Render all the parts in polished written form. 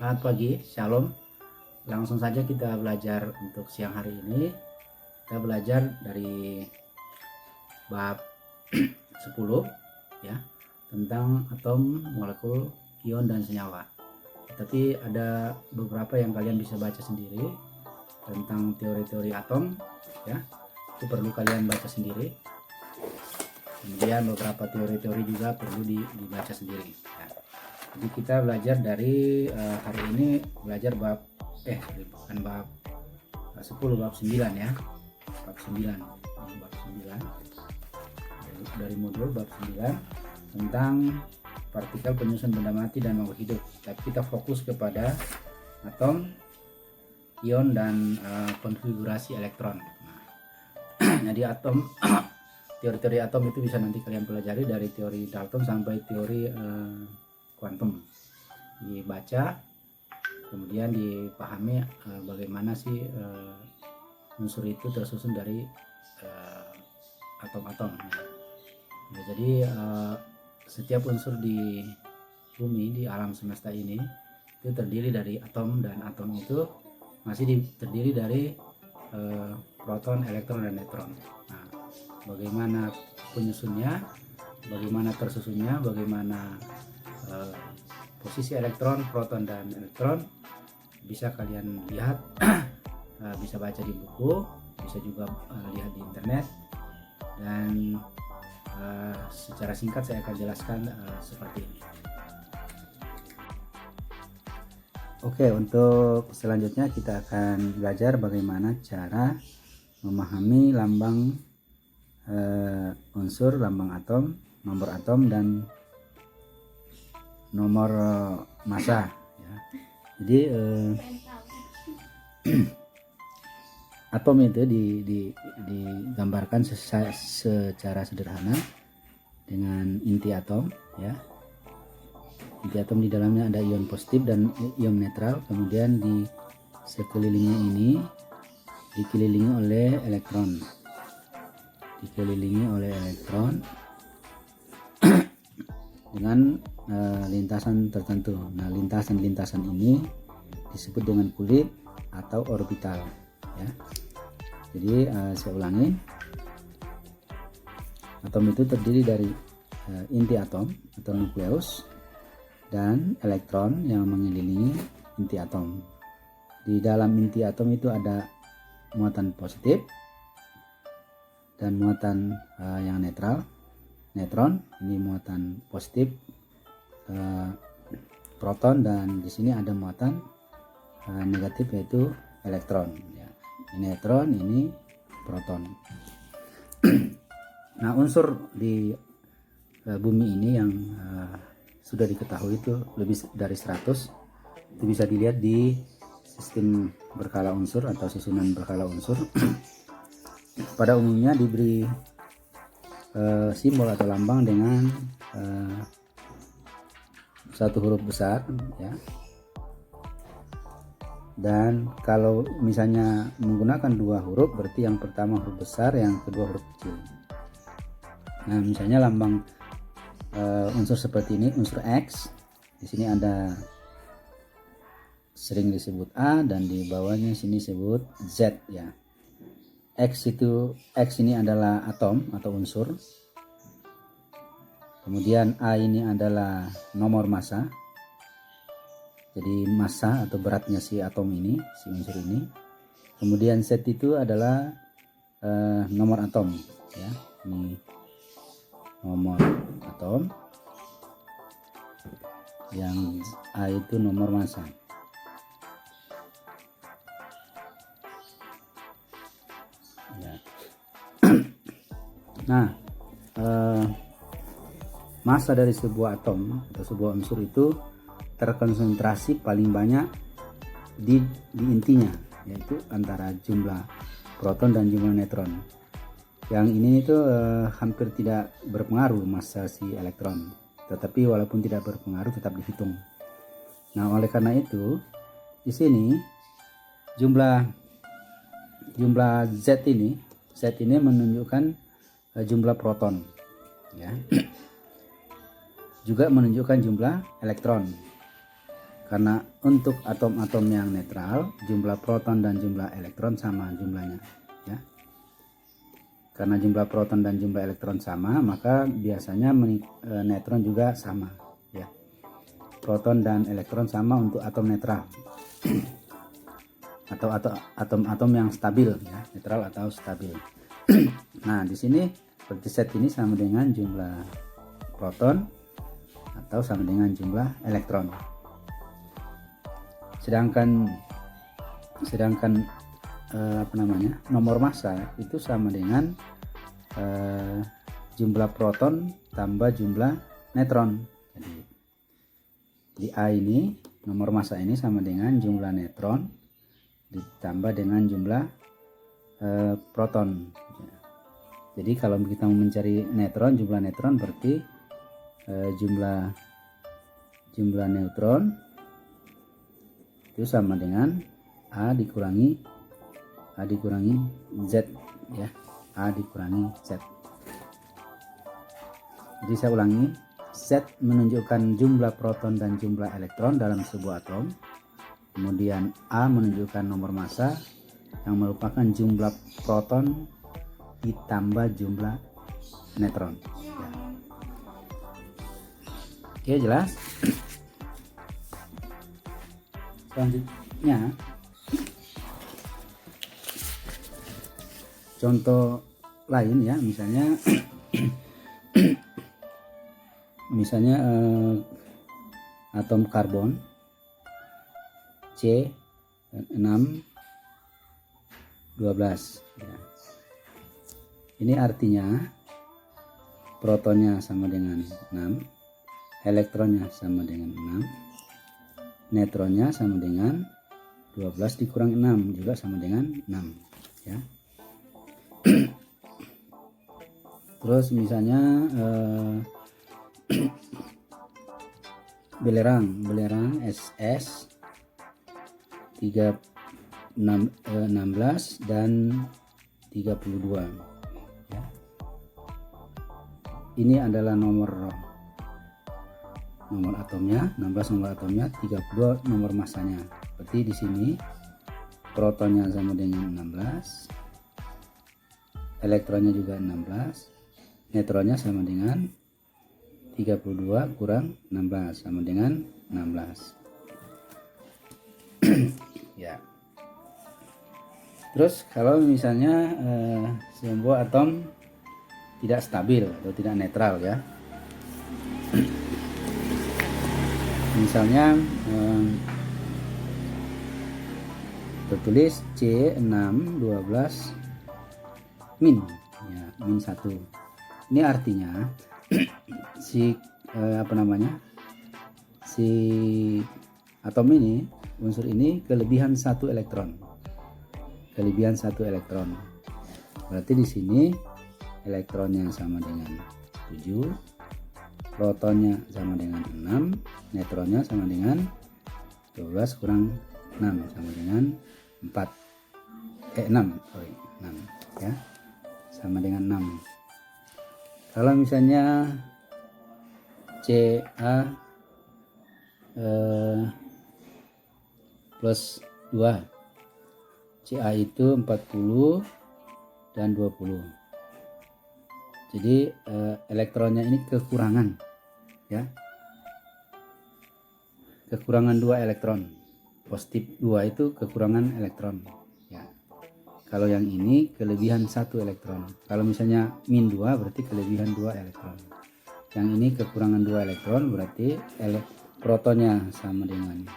Selamat pagi, Shalom. Langsung saja kita belajar untuk siang hari ini. Kita belajar dari bab 10 ya, tentang atom, molekul, ion dan senyawa. Tapi ada beberapa yang kalian bisa baca sendiri tentang teori-teori atom ya. Itu perlu kalian baca sendiri. Kemudian beberapa teori-teori juga perlu dibaca sendiri ya. Jadi kita belajar dari hari ini belajar bab bukan bab 10, bab 9 ya. Bab 9. Bab 9. Dari modul bab 9 tentang partikel penyusun benda mati dan makhluk hidup. Tapi kita fokus kepada atom, ion dan konfigurasi elektron. Nah, jadi atom teori-teori atom itu bisa nanti kalian pelajari dari teori Dalton sampai teori kuantum, dibaca kemudian dipahami bagaimana sih unsur itu tersusun dari atom-atom ya. Nah, jadi setiap unsur di bumi, di alam semesta ini itu terdiri dari atom, dan atom itu masih terdiri dari proton, elektron dan neutron. Nah, bagaimana penyusunnya, bagaimana tersusunnya, bagaimana posisi elektron, proton dan elektron bisa kalian lihat bisa baca di buku, bisa juga lihat di internet, dan secara singkat saya akan jelaskan seperti ini. Oke, untuk selanjutnya kita akan belajar bagaimana cara memahami lambang unsur, lambang atom, nomor atom dan nomor massa ya. Jadi atom itu digambarkan secara sederhana dengan inti atom ya. Inti atom di dalamnya ada ion positif dan ion netral, kemudian di sekelilingnya ini dikelilingi oleh elektron. Dengan lintasan tertentu. Nah, lintasan-lintasan ini disebut dengan kulit atau orbital ya. Jadi saya ulangi, atom itu terdiri dari inti atom atau nukleus dan elektron yang mengelilingi inti atom. Di dalam inti atom itu ada muatan positif dan muatan yang netral. Neutron ini muatan positif, proton, dan di sini ada muatan negatif yaitu elektron ya. Ini neutron, ini proton. Nah, unsur di bumi ini yang sudah diketahui itu lebih dari 100. Itu bisa dilihat di sistem berkala unsur atau susunan berkala unsur. Pada umumnya diberi simbol atau lambang dengan satu huruf besar ya. Dan kalau misalnya menggunakan dua huruf, berarti yang pertama huruf besar, yang kedua huruf kecil. Nah, misalnya lambang unsur seperti ini, unsur X, di sini ada sering disebut A, dan di bawahnya sini disebut Z ya. X ini adalah atom atau unsur. Kemudian A ini adalah nomor massa. Jadi massa atau beratnya si atom ini, si unsur ini. Kemudian Z itu adalah nomor atom ya. Ini nomor atom. Yang A itu nomor massa. Ya. Nah, massa dari sebuah atom atau sebuah unsur itu terkonsentrasi paling banyak di intinya, yaitu antara jumlah proton dan jumlah neutron. Yang ini itu hampir tidak berpengaruh massa si elektron, tetapi walaupun tidak berpengaruh tetap dihitung. Nah, oleh karena itu di sini jumlah Z ini menunjukkan jumlah proton ya. Juga menunjukkan jumlah elektron. Karena untuk atom-atom yang netral, jumlah proton dan jumlah elektron sama jumlahnya, ya. Karena jumlah proton dan jumlah elektron sama, maka biasanya neutron juga sama, ya. Proton dan elektron sama untuk atom netral atau atom-atom yang stabil, ya, netral atau stabil. Nah, di sini berarti set ini sama dengan jumlah proton atau sama dengan jumlah elektron. Sedangkan nomor massa itu sama dengan jumlah proton tambah jumlah neutron. Jadi A ini, nomor massa ini sama dengan jumlah neutron ditambah dengan jumlah proton. Jadi kalau kita mau mencari neutron, jumlah neutron berarti jumlah neutron itu sama dengan A dikurangi Z, ya. A dikurangi Z. Jadi saya ulangi, Z menunjukkan jumlah proton dan jumlah elektron dalam sebuah atom. Kemudian A menunjukkan nomor massa yang merupakan jumlah proton ditambah jumlah neutron, ya. Oke, jelas. Selanjutnya contoh lain, ya, misalnya atom karbon C612, ya. Ini artinya protonnya sama dengan 6, elektronnya sama dengan 6, neutronnya sama dengan 12 dikurang 6 juga sama dengan 6, ya. Terus misalnya belerang SS 16 dan 32, ya. Ini adalah nomor atomnya, 16 nomor atomnya, 32 nomor massanya. Berarti di sini protonnya sama dengan 16, elektronnya juga 16, neutronnya sama dengan 32 kurang 16 sama dengan 16. Ya. Terus kalau misalnya sebuah atom tidak stabil atau tidak netral, ya. Misalnya tertulis C612 min, ya, min 1. Ini artinya si atom ini, unsur ini kelebihan 1 elektron. Berarti di sini elektronnya sama dengan 7, protonnya sama dengan 6, neutronnya sama dengan 12 kurang 6 sama dengan 6, ya. Sama dengan 6. Kalau misalnya Ca plus 2, Ca itu 40 dan 20. Jadi elektronnya ini kekurangan, ya. Kekurangan 2 elektron. Positif 2 itu kekurangan elektron, ya. Kalau yang ini kelebihan 1 elektron. Kalau misalnya min 2 berarti kelebihan 2 elektron. Yang ini kekurangan 2 elektron berarti protonnya sama dengan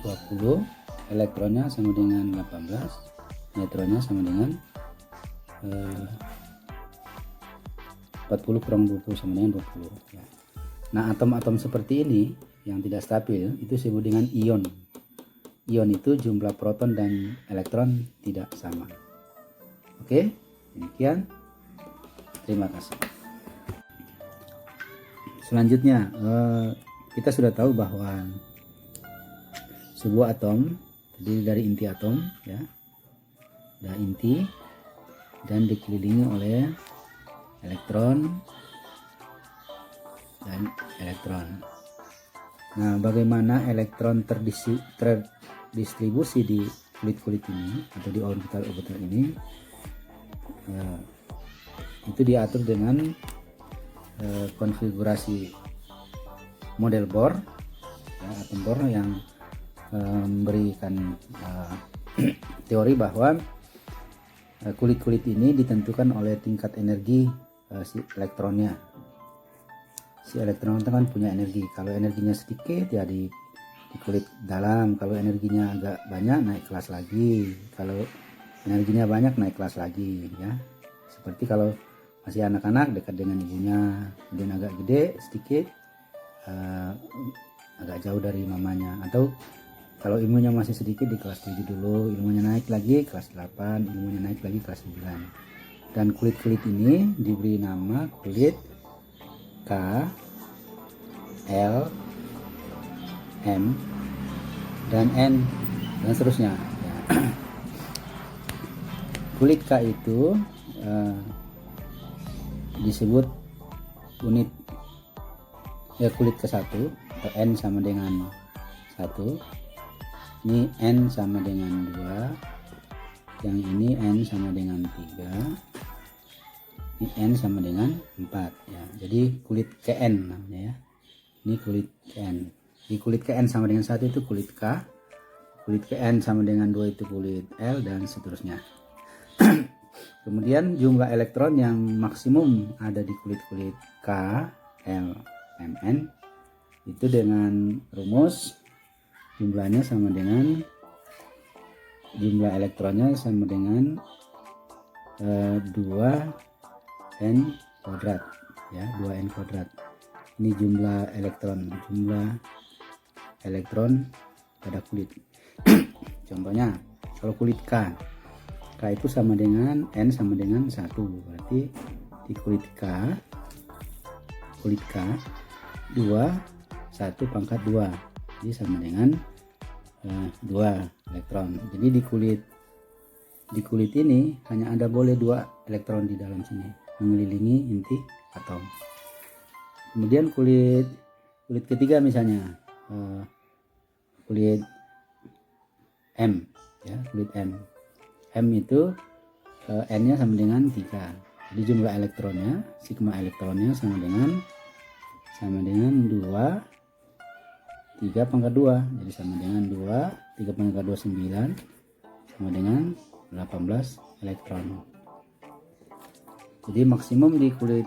20, elektronnya sama dengan 18, neutronnya sama dengan 40 kurang 20 sama dengan 20, ya. Nah, atom-atom seperti ini yang tidak stabil itu disebut dengan ion. Ion itu jumlah proton dan elektron tidak sama. Oke, demikian. Terima kasih. Selanjutnya kita sudah tahu bahwa sebuah atom terdiri dari inti atom, ya. Ada inti dan dikelilingi oleh elektron. elektron dan elektron. Nah, bagaimana elektron terdistribusi di kulit-kulit ini atau di orbital-orbital ini? Itu diatur dengan konfigurasi model Bohr, ya, atom Bohr yang memberikan teori bahwa kulit-kulit ini ditentukan oleh tingkat energi si elektronnya. Si elektron itu kan punya energi. Kalau energinya sedikit ya di kulit dalam, kalau energinya agak banyak naik kelas lagi, kalau energinya banyak naik kelas lagi, ya. Seperti kalau masih anak-anak dekat dengan ibunya, kemudian agak gede sedikit, agak jauh dari mamanya, atau kalau ilmunya masih sedikit di kelas 7 dulu, ilmunya naik lagi kelas 8, ilmunya naik lagi kelas 9. Dan kulit-kulit ini diberi nama kulit K, L, M, dan N, dan seterusnya. Ya. Kulit K itu disebut unit kulit ke-1 atau N sama dengan 1. Ini N sama dengan 2, yang ini N sama dengan 3, ini N sama dengan 4, ya. Jadi kulit Kn namanya, ya. Ini kulit Kn. Di kulit Kn sama dengan 1 itu kulit K, kulit Kn sama dengan 2 itu kulit L, dan seterusnya. Kemudian jumlah elektron yang maksimum ada di kulit-kulit K, L, M, N itu dengan rumus jumlahnya sama dengan jumlah elektronnya sama dengan 2n kuadrat, ya, 2n kuadrat. Ini jumlah elektron pada kulit. Contohnya kalau kulit K itu sama dengan N sama dengan 1, berarti di kulit K 2 1 pangkat 2, jadi sama dengan 2 elektron. Jadi di kulit ini hanya ada boleh 2 elektron di dalam sini mengelilingi inti atom. Kemudian kulit ketiga misalnya kulit M, ya, kulit M. M itu N-nya sama dengan 3. Jadi jumlah elektronnya, sigma elektronnya sama dengan 2 3 pangkat 2, jadi sama dengan 2 3 pangkat 2 9, sama dengan 18 elektron. Jadi maksimum di kulit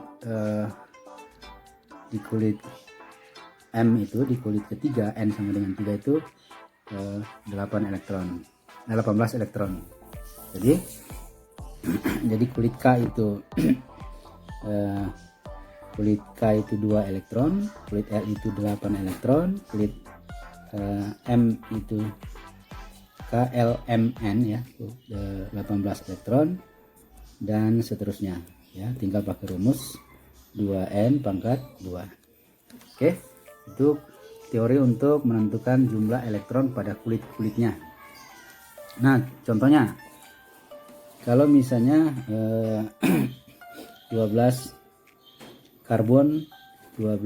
M itu, di kulit ketiga N sama dengan 3 itu 18 elektron. Jadi kulit K itu kulit K itu 2 elektron, kulit L itu 8 elektron, kulit M itu KLMN, ya, 18 elektron, dan seterusnya, ya. Tinggal pakai rumus 2n pangkat 2. Oke, itu teori untuk menentukan jumlah elektron pada kulit-kulitnya. Nah, contohnya kalau misalnya 12 karbon 12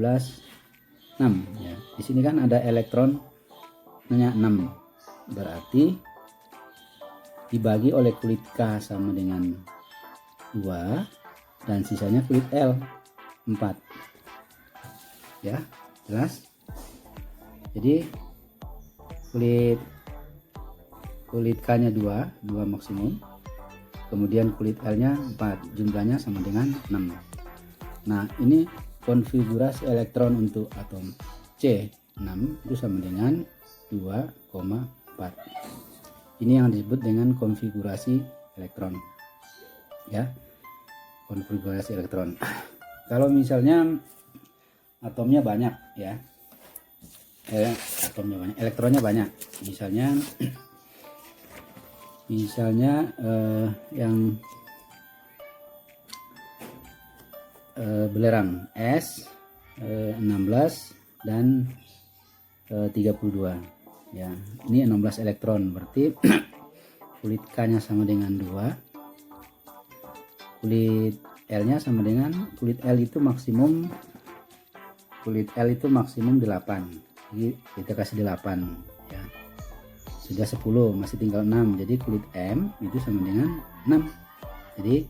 6, ya. Di sini kan ada elektronnya 6, berarti dibagi oleh kulit K sama dengan 2, dan sisanya kulit L 4, ya, jelas. Jadi kulit K nya 2 maksimum, kemudian kulit L nya 4, jumlahnya sama dengan 6. Nah, ini konfigurasi elektron untuk atom C6 itu sama dengan 2,4. Ini yang disebut dengan konfigurasi elektron, ya, konfigurasi elektron. Kalau misalnya atomnya banyak, ya, elektronnya banyak, misalnya yang belerang S 16 dan 32, ya. Ini 16 elektron, berarti kulit K nya sama dengan 2, kulit L-nya sama dengan kulit L itu maksimum 8. Jadi kita kasih 8 ya. Sudah 10, masih tinggal 6. Jadi kulit M itu sama dengan 6. Jadi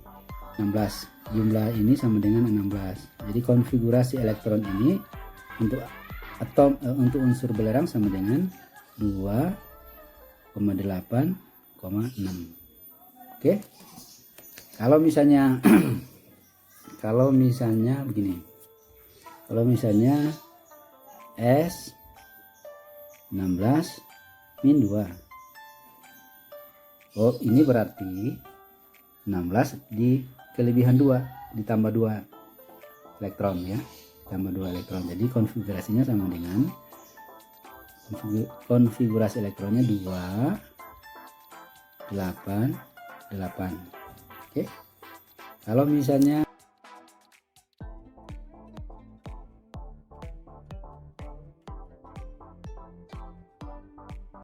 16. Jumlah ini sama dengan 16. Jadi konfigurasi elektron ini untuk untuk unsur belerang sama dengan 2,8,6. Oke. Kalau misalnya begini. Kalau misalnya S 16 min 2. Oh, ini berarti 16 di kelebihan 2 ditambah 2 elektron ya. Tambah 2 elektron. Jadi konfigurasinya sama dengan konfigurasi elektronnya 2 8 8. Oke. Kalau misalnya